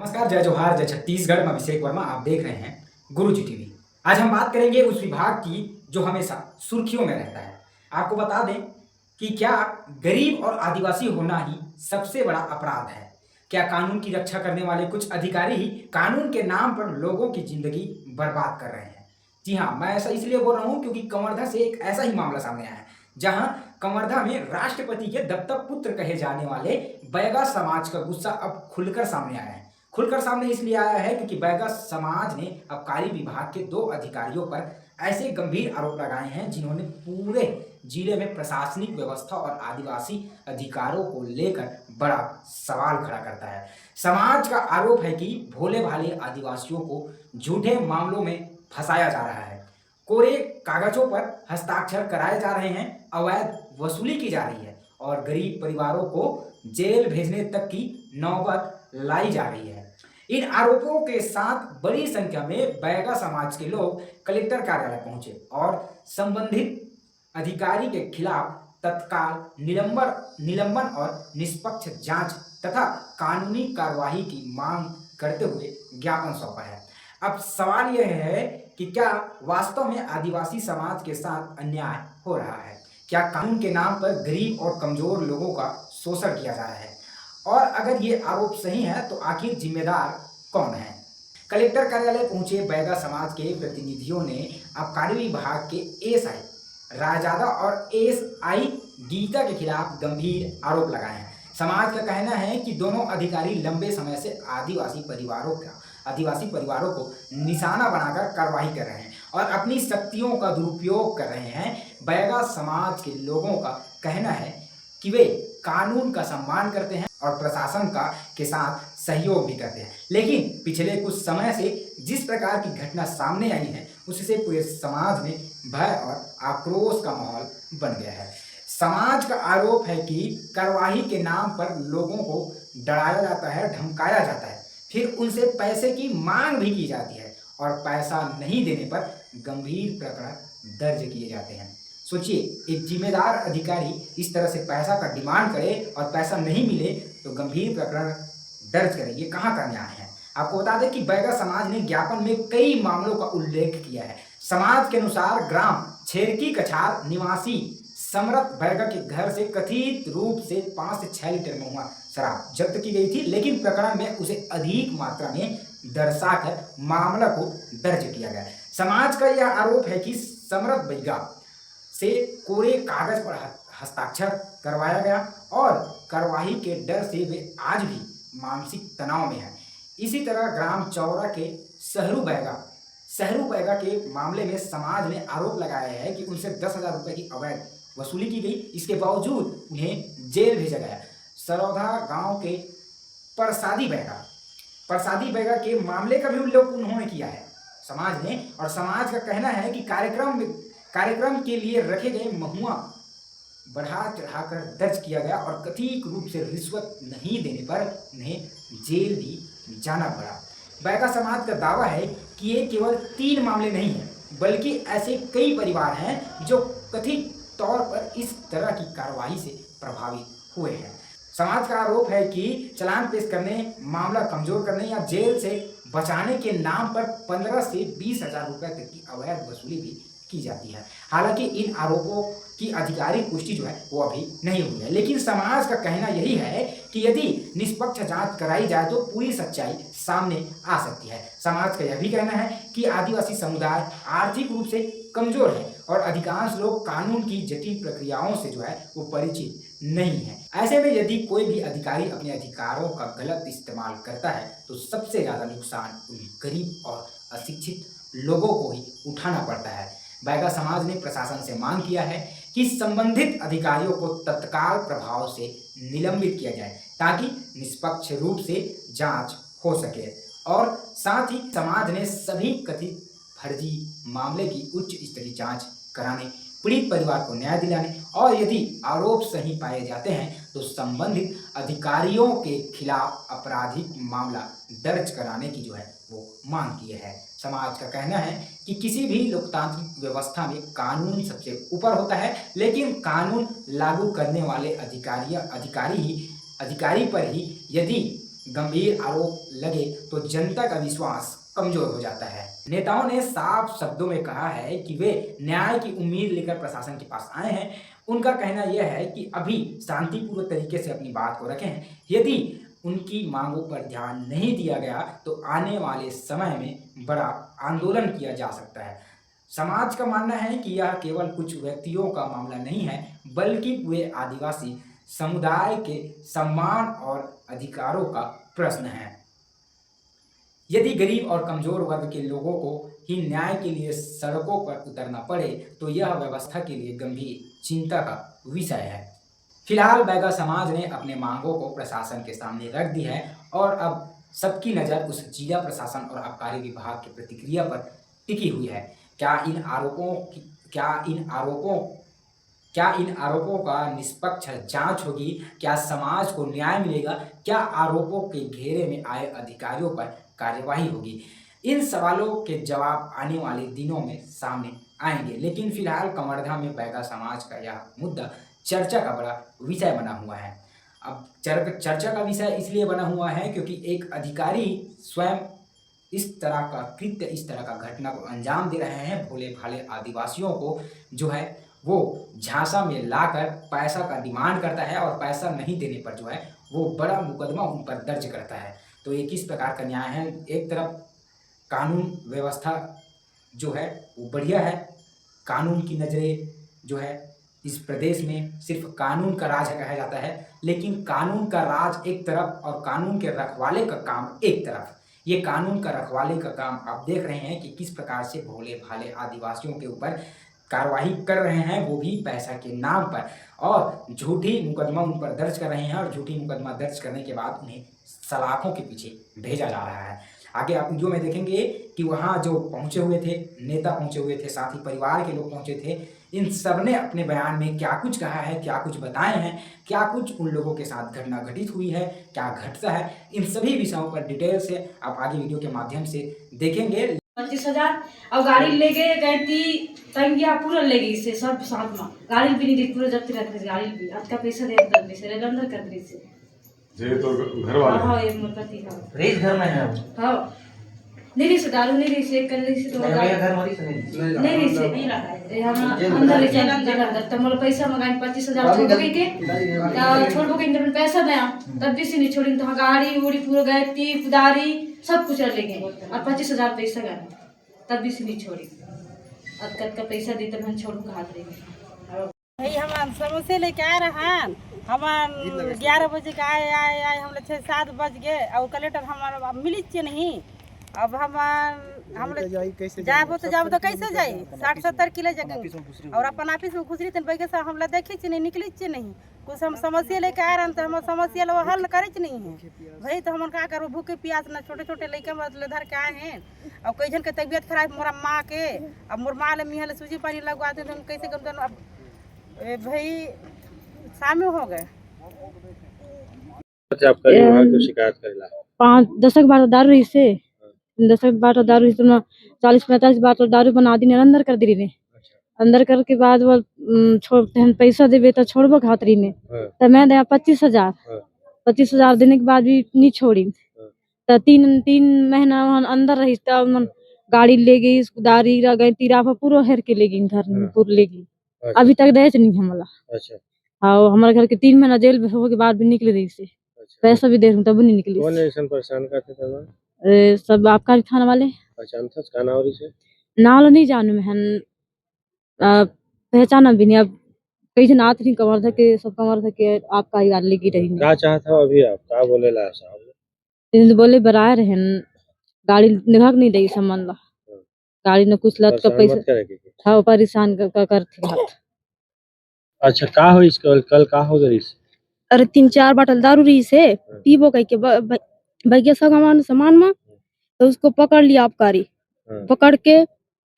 नमस्कार, जय जोहार, जय छत्तीसगढ़। मैं अभिषेक वर्मा, आप देख रहे हैं गुरु जी टीवी। आज हम बात करेंगे उस विभाग की जो हमेशा सुर्खियों में रहता है। आपको बता दें कि क्या गरीब और आदिवासी होना ही सबसे बड़ा अपराध है? क्या कानून की रक्षा करने वाले कुछ अधिकारी ही कानून के नाम पर लोगों की जिंदगी बर्बाद कर रहे हैं? जी हाँ, मैं ऐसा इसलिए बोल रहा हूँ क्योंकि कवर्धा से एक ऐसा ही मामला सामने आया है, जहां कवर्धा में राष्ट्रपति के दत्तक पुत्र कहे जाने वाले बैगा समाज का गुस्सा अब खुलकर सामने आया है। खुलकर सामने इसलिए आया है क्योंकि बैगा समाज ने आबकारी विभाग के 2 अधिकारियों पर ऐसे गंभीर आरोप लगाए हैं जिन्होंने पूरे जिले में प्रशासनिक व्यवस्था और आदिवासी अधिकारों को लेकर बड़ा सवाल खड़ा करता है। समाज का आरोप है कि भोले भाले आदिवासियों को झूठे मामलों में फंसाया जा रहा है, कोरे कागजों पर हस्ताक्षर कराए जा रहे हैं, अवैध वसूली की जा रही है और गरीब परिवारों को जेल भेजने तक की नौबत लाई जा रही है। इन आरोपों के साथ बड़ी संख्या में बैगा समाज के लोग कलेक्टर कार्यालय पहुंचे और संबंधित अधिकारी के खिलाफ तत्काल निलंबन और निष्पक्ष जांच तथा कानूनी कार्यवाही की मांग करते हुए ज्ञापन सौंपा है। अब सवाल यह है कि क्या वास्तव में आदिवासी समाज के साथ अन्याय हो रहा है? क्या कानून के नाम पर गरीब और कमजोर लोगों का शोषण किया जा रहा है? और अगर ये आरोप सही है तो आखिर जिम्मेदार कौन है? कलेक्टर कार्यालय पहुंचे बैगा समाज के प्रतिनिधियों ने आबकारी विभाग के एएसआई रायजादा और एएसआई गीता के खिलाफ गंभीर आरोप लगाए हैं। समाज का कहना है कि दोनों अधिकारी लंबे समय से आदिवासी परिवारों को निशाना बनाकर कार्रवाई कर रहे हैं और अपनी शक्तियों का दुरुपयोग कर रहे हैं। बैगा समाज के लोगों का कहना है कि वे कानून का सम्मान करते हैं और प्रशासन के साथ सहयोग भी करते हैं, लेकिन पिछले कुछ समय से जिस प्रकार की घटना सामने आई है उससे पूरे समाज में भय और आक्रोश का माहौल बन गया है। समाज का आरोप है कि कार्रवाई के नाम पर लोगों को डराया जाता है, धमकाया जाता है, फिर उनसे पैसे की मांग भी की जाती है और पैसा नहीं देने पर गंभीर प्रकरण दर्ज किए जाते हैं। सोचिए, एक जिम्मेदार अधिकारी इस तरह से पैसा का डिमांड करे और पैसा नहीं मिले तो गंभीर प्रकरण दर्ज करे, ये कहाँ का न्याय है? आपको बता दें कि बैगा समाज ने ज्ञापन में कई मामलों का उल्लेख किया है। समाज के अनुसार ग्राम छेरकी कछार निवासी समरत बैगा के घर से कथित रूप से 5 से 6 लीटर महुआ शराब जब्त की गई थी, लेकिन प्रकरण में उसे अधिक मात्रा में दर्शाकर मामला को दर्ज किया गया। समाज का यह आरोप है कि समरत बैगा से कोरे कागज पर हस्ताक्षर करवाया गया और कार्रवाई के डर से वे आज भी मानसिक तनाव में हैं। इसी तरह ग्राम चौरा के सहरू बैगा के मामले में समाज ने आरोप लगाया है कि उनसे 10,000 रुपये की अवैध वसूली की गई, इसके बावजूद उन्हें जेल भेजा गया। सरौधा गांव के प्रसादी बैगा के मामले का भी उल्लेख उन्होंने किया है समाज ने, और समाज का कहना है कि कार्यक्रम के लिए रखे गए महुआ बढ़ा चढ़ाकर दर्ज किया गया और कथित रूप से रिश्वत नहीं देने पर उन्हें जेल भी जाना पड़ा। बैगा समाज का दावा है कि ये केवल 3 मामले नहीं हैं, बल्कि ऐसे कई परिवार हैं जो कथित तौर पर इस तरह की कार्रवाई से प्रभावित हुए हैं। समाज का आरोप है कि चालान पेश करने, मामला कमजोर करने या जेल से बचाने के नाम पर 15 से 20,000 रुपये तक की अवैध वसूली भी की जाती है। हालांकि इन आरोपों की आधिकारिक पुष्टि जो है वो अभी नहीं हुई है, लेकिन समाज का कहना यही है कि यदि निष्पक्ष जांच कराई जाए तो पूरी सच्चाई सामने आ सकती है। समाज का यह भी कहना है कि आदिवासी समुदाय आर्थिक रूप से कमजोर है और अधिकांश लोग कानून की जटिल प्रक्रियाओं से जो है वो परिचित नहीं है। ऐसे में यदि कोई भी अधिकारी अपने अधिकारों का गलत इस्तेमाल करता है तो सबसे ज्यादा नुकसान उन गरीब और अशिक्षित लोगों को ही उठाना पड़ता है। बैगा समाज ने प्रशासन से मांग किया है कि संबंधित अधिकारियों को तत्काल प्रभाव से निलंबित किया जाए ताकि निष्पक्ष रूप से जांच हो सके, और साथ ही समाज ने सभी कथित फर्जी मामले की उच्च स्तरीय जांच कराने, पीड़ित परिवार को न्याय दिलाने और यदि आरोप सही पाए जाते हैं तो संबंधित अधिकारियों के खिलाफ आपराधिक मामला दर्ज कराने की जो है वो मांग की है। समाज का कहना है कि किसी भी लोकतांत्रिक व्यवस्था में कानून सबसे ऊपर होता है, लेकिन कानून लागू करने वाले अधिकारी पर ही यदि गंभीर आरोप लगे तो जनता का विश्वास कमजोर हो जाता है। नेताओं ने साफ शब्दों में कहा है कि वे न्याय की उम्मीद लेकर प्रशासन के पास आए हैं। उनका कहना यह है कि अभी शांतिपूर्ण तरीके से अपनी बात को रखें। यदि उनकी मांगों पर ध्यान नहीं दिया गया तो आने वाले समय में बड़ा आंदोलन किया जा सकता है। समाज का मानना है कि यह केवल कुछ व्यक्तियों का मामला नहीं है, बल्कि पूरे आदिवासी समुदाय के सम्मान और अधिकारों का प्रश्न है। यदि गरीब और कमजोर वर्ग के लोगों को ही न्याय के लिए सड़कों पर उतरना पड़े तो यह व्यवस्था के लिए गंभीर चिंता का विषय है। फिलहाल बैगा समाज ने अपने मांगों को प्रशासन के सामने रख दी है और अब सबकी नज़र उस जिला प्रशासन और आबकारी विभाग की प्रतिक्रिया पर टिकी हुई है। क्या इन आरोपों का निष्पक्ष जांच होगी? क्या समाज को न्याय मिलेगा? क्या आरोपों के घेरे में आए अधिकारियों पर कार्यवाही होगी? इन सवालों के जवाब आने वाले दिनों में सामने आएंगे। लेकिन फिलहाल कवर्धा में बैगा समाज का यह मुद्दा चर्चा का बड़ा विषय बना हुआ है। अब चर्चा का विषय इसलिए बना हुआ है क्योंकि एक अधिकारी स्वयं इस तरह का घटना को अंजाम दे रहे हैं। भोले भाले आदिवासियों को जो है वो झांसा में लाकर पैसा का डिमांड करता है और पैसा नहीं देने पर जो है वो बड़ा मुकदमा उन पर दर्ज करता है। तो ये किस प्रकार का न्याय है? एक तरफ कानून व्यवस्था जो है वो बढ़िया है, कानून की नज़रें जो है इस प्रदेश में सिर्फ कानून का राज कहा जाता है, लेकिन कानून का राज एक तरफ और कानून के रखवाले का काम एक तरफ। ये कानून का रखवाले का काम आप देख रहे हैं कि किस प्रकार से भोले भाले आदिवासियों के ऊपर कार्रवाई कर रहे हैं, वो भी पैसा के नाम पर, और झूठी मुकदमा उन पर दर्ज कर रहे हैं और झूठी मुकदमा दर्ज करने के बाद उन्हें सलाखों के पीछे भेजा जा रहा है। आगे आप वीडियो में देखेंगे कि वहाँ जो पहुँचे हुए थे नेता, पहुँचे हुए थे, साथ ही परिवार के लोग पहुँचे थे, इन सब ने अपने बयान में क्या कुछ कहा है, क्या कुछ बताए हैं, क्या कुछ उन लोगों के साथ घटना घटित हुई है, क्या घटता है, इन सभी विषयों पर डिटेल से आप आगे वीडियो के माध्यम से देखेंगे। 25,000 और गाड़ी ले गए थी तंगिया पूरा ले गई से सब साथ में गाड़ी भी नहीं दी, पूरा जब्त रहते थे गाड़ी भी। आज का पैसा दे करने से अंदर करने से ये तो घर वाले हां ये मोर पति हां रेस घर में है। हां नहीं से दारू नहीं से कर रही से तो मेरा घर मरी से नहीं से नहीं रहा है हम अंदर ले चल जगह तो मोर पैसा मंगाई 25,000 छोड़ गई के छोड़ गई इंटर पैसा दया तब भी से नहीं छोड़ी तो गाड़ी उड़ी पूरा गए थी पुदारी सब कुछ ले गए और 25,000 पैसा गए तब भी से नहीं छोड़ी। अब का पैसा दी तब हम छोड़ के हाथ रही भाई हम समोसे लेके आए रहा हम 11 बजे का आए हम 6-7 बज गए और कलेक्टर हमारा मिली नहीं। अब हम जाबो तो कैसे जाए 60-70 किलो जगह और अपन ऑफिस में घुसरी तन बैठे से हम देखे नहीं निकली नहीं कुछ हम समस्या लेके आ रहे हैं तो हम समस्या लो हल करे नहीं है भाई। तो हम का करो भूखे प्यास ना छोटे छोटे लड़के मतलब धर के आए हैं और कई जन के तबियत खराब मोरा माँ के अब मोर माँ ले मियाँ सूजी पानी लगवाते हैं तो हम कैसे कर अब भाई शामिल हो गए। शिकायत करेला 5-10 बार दारू रही से 10 बार दारू 40-45 बार तो दारू बना दी अंदर कर दी ने अंदर कर के बाद वो छोड़ते हैं पैसा देवे तो छोड़बो खातरी में तो मैं दया 25,000 देने के बाद भी नहीं छोड़ी तो 3 महीना अंदर रही तब गाड़ी ले गई दारी रह गई तिराफा पूरा हेर के ले गई घर में पूरा ले गई। अभी तक दहेज नहीं हमला। अच्छा हाँ हमारे घर के 3 महीना जेल में हो के बाद भी निकले रही से पैसा भी दे रही तब नहीं निकली। कौन ऐसा परेशान करते थे? सब आबकारी थाना वाले। पहचान था का नाम से नाल नहीं जानू मैं पहचाना भी नहीं। अब कई जन आते नहीं कमर के सब कमर के आपका ही गाड़ी लेगी रही क्या चाहता अभी आप का बोले ला साहब बोले बराए रहे गाड़ी निघाक नहीं देगी सामान ला गाड़ी ने कुछ लत का पैसा था परेशान करते हाथ। अच्छा का हो इसको कल का हो गई? अरे 3-4 बोतल दारू रही से पीबो कह के भैया सामान में तो उसको पकड़ लिया आबकारी पकड़ के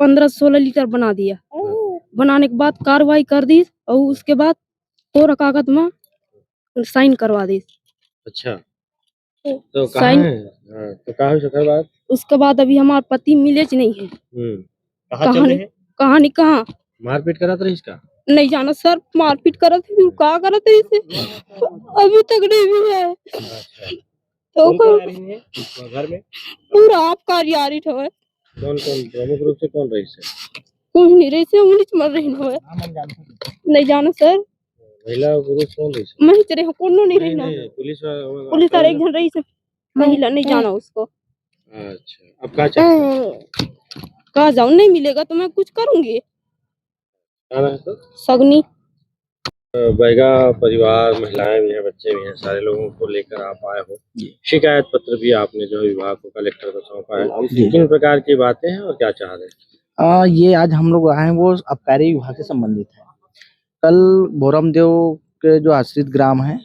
15-16 लीटर बना दिया। बनाने के बाद कार्रवाई कर दी और उसके बाद तोरा कागज में साइन करवा दी। अच्छा तो कहाँ है? तो कहाँ है उसके बाद? उसके बाद अभी हमारे पति मिले नहीं है। कहाँ चले हैं? कहानी कहाँ मारपीट करा था इसका नहीं जाना सर मारपीट करा थी क्या करा था इसे अभी तक नहीं भी है। तो कौन कौन आ रही है घर में? पूरा आपका आ रही है कौन कौन प्रमुख रूप से कौन रही है? कोई नहीं रही से उंगली मर रही है नहीं जानो सर महिला और पुरुष कौन रही है? मैं तेरे कोनो नहीं रही ना नहीं, पुलिस पुलिस वाले एक जन रही से महिला नहीं जाना उसको अच्छा, अब क्या चाहते हैं? कहा जाऊं नहीं मिलेगा तो मैं कुछ करूंगी क्या नाम है तो? सगनी बैगा परिवार, महिलाएं भी हैं, बच्चे भी हैं, सारे लोगों को लेकर आप आए हो। शिकायत पत्र भी आपने जो है विभाग को, कलेक्टर को सौंपा है। किन प्रकार की बातें हैं और क्या चाह रहे हैं? ये आज हम लोग आए हैं वो आबकारी विभाग से संबंधित है। कल भोरमदेव के जो आश्रित ग्राम है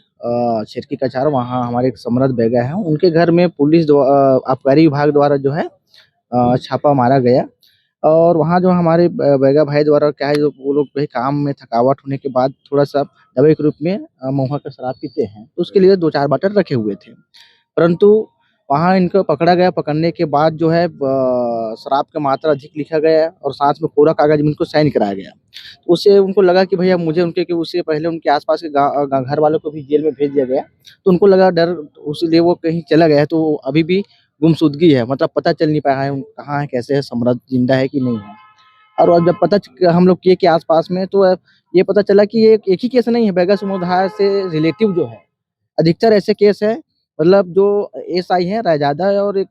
शेरकी कचार, वहाँ हमारे एक समरथ बैगा है, उनके घर में पुलिस आबकारी विभाग द्वारा जो है छापा मारा गया। और वहाँ जो हमारे बैगा भाई द्वारा क्या है, जो वो लोग भाई काम में थकावट होने के बाद थोड़ा सा दवाई के रूप में महुआ का शराब पीते हैं, तो उसके लिए 2-4 बॉटल रखे हुए थे। परंतु वहाँ इनको पकड़ा गया, पकड़ने के बाद जो है शराब का मात्रा अधिक लिखा गया और साथ में पूरा कागज में इनको साइन कराया गया। तो उससे उनको लगा कि भैया मुझे उनके कि उससे पहले उनके आसपास के घर वालों को भी जेल में भेज दिया गया, तो उनको लगा डर, उसलिए वो कहीं चला गया है। तो अभी भी गुमशुदगी है, मतलब पता चल नहीं पाया है कहाँ है, कैसे है, समृद्ध जिंदा है कि नहीं है। और जब हम लोग किए कि आसपास में, तो ये पता चला कि ये एक ही केस नहीं है, बैगा समुदाय से रिलेटिव जो है अधिकतर ऐसे केस है। मतलब जो एसआई है रायजादा है और एक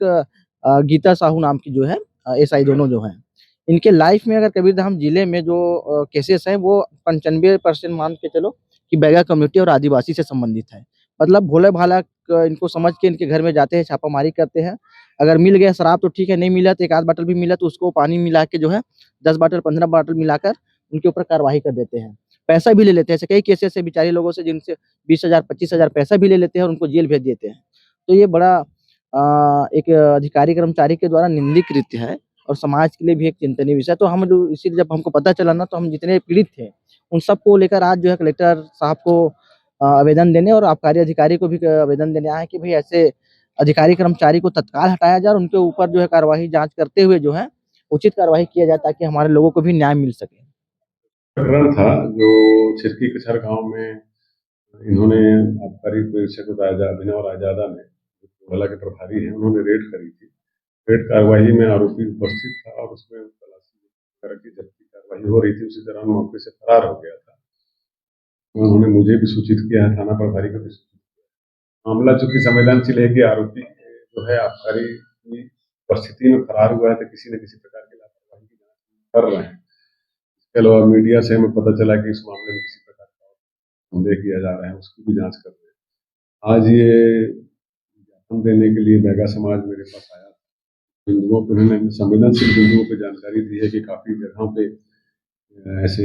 गीता साहू नाम की जो है एसआई, दोनों जो हैं, इनके लाइफ में अगर कबीरधाम जिले में जो केसेस हैं वो 95% मान के चलो कि बैगा कम्युनिटी और आदिवासी से संबंधित है। मतलब भोले भाला इनको समझ के इनके घर में जाते हैं, छापामारी करते हैं। अगर मिल गया शराब तो ठीक है, नहीं मिला तो 1 आध बॉटल भी मिला तो उसको पानी मिला के जो है 10 बॉटल 15 बॉटल मिलाकर उनके ऊपर कार्रवाई कर देते हैं। पैसा भी ले लेते हैं, ऐसे कई केसेस है बेचारे लोगों से जिनसे 20,000 25,000 पैसा भी ले लेते हैं और उनको जेल भेज देते हैं। तो ये बड़ा एक अधिकारी कर्मचारी के द्वारा निंदनीय कृत्य है और समाज के लिए भी एक चिंतनीय विषय। तो हम जो इसीलिए जब हमको पता चला ना, तो हम जितने पीड़ित थे उन सबको लेकर आज जो है कलेक्टर साहब को आवेदन देने और आबकारी अधिकारी को भी आवेदन देने आए कि भाई ऐसे अधिकारी कर्मचारी को तत्काल हटाया जाए और उनके ऊपर जो है कार्यवाही जांच करते हुए जो है उचित कार्यवाही किया जाए, ताकि हमारे लोगों को भी न्याय मिल सके। प्रकरण था जो छिरकी कछर गांव में इन्होंने आबकारी परीक्षक अभिनव रायजादा ने, वाला के प्रभारी हैं, उन्होंने रेड करी थी। रेड कार्रवाई में आरोपी उपस्थित था और उसमें तलाशी की जब्ती कार्रवाई हो रही थी, उसी दौरान मौके से फरार हो गया था। तो उन्होंने मुझे भी सूचित किया है, थाना प्रभारी को भी सूचित किया। मामला चूंकि संवेदनशील है कि आरोपी जो है आबकारी की उपस्थिति में फरार हुआ है, तो किसी न किसी प्रकार की लापरवाही की जांच कर रहे हैं। इसके अलावा मीडिया से हमें पता चला कि इस मामले में किसी प्रकार का संदेह किया जा रहा है, उसकी भी जांच कर रहे हैं। आज ये ज्ञापन देने के लिए बैगा समाज मेरे पास आया था। बिंदुओं पर उन्होंने संवेदनशील बिंदुओं पर जानकारी दी है कि काफ़ी जगहों पे ऐसे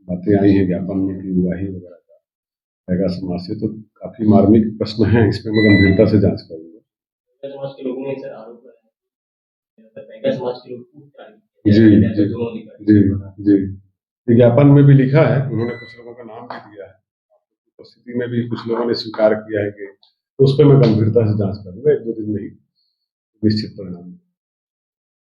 बातें आई हैं ज्ञापन में कि विवाही वगैरह का बैगा समाज से, तो काफ़ी मार्मिक प्रश्न है, इस पर मैं गंभीरता से जाँच करूँगा। समाज के लोगों ने सर आरोप लगाया, बैगा समाज के लोग जी, ज्ञापन में भी लिखा है, उन्होंने कुछ लोगों का नाम भी दिया है, उपस्थिति में भी कुछ लोगों ने स्वीकार किया है कि, तो उस पर मैं गंभीरता से जांच करूंगा। 1-2 दिन में ही निश्चित परिणाम।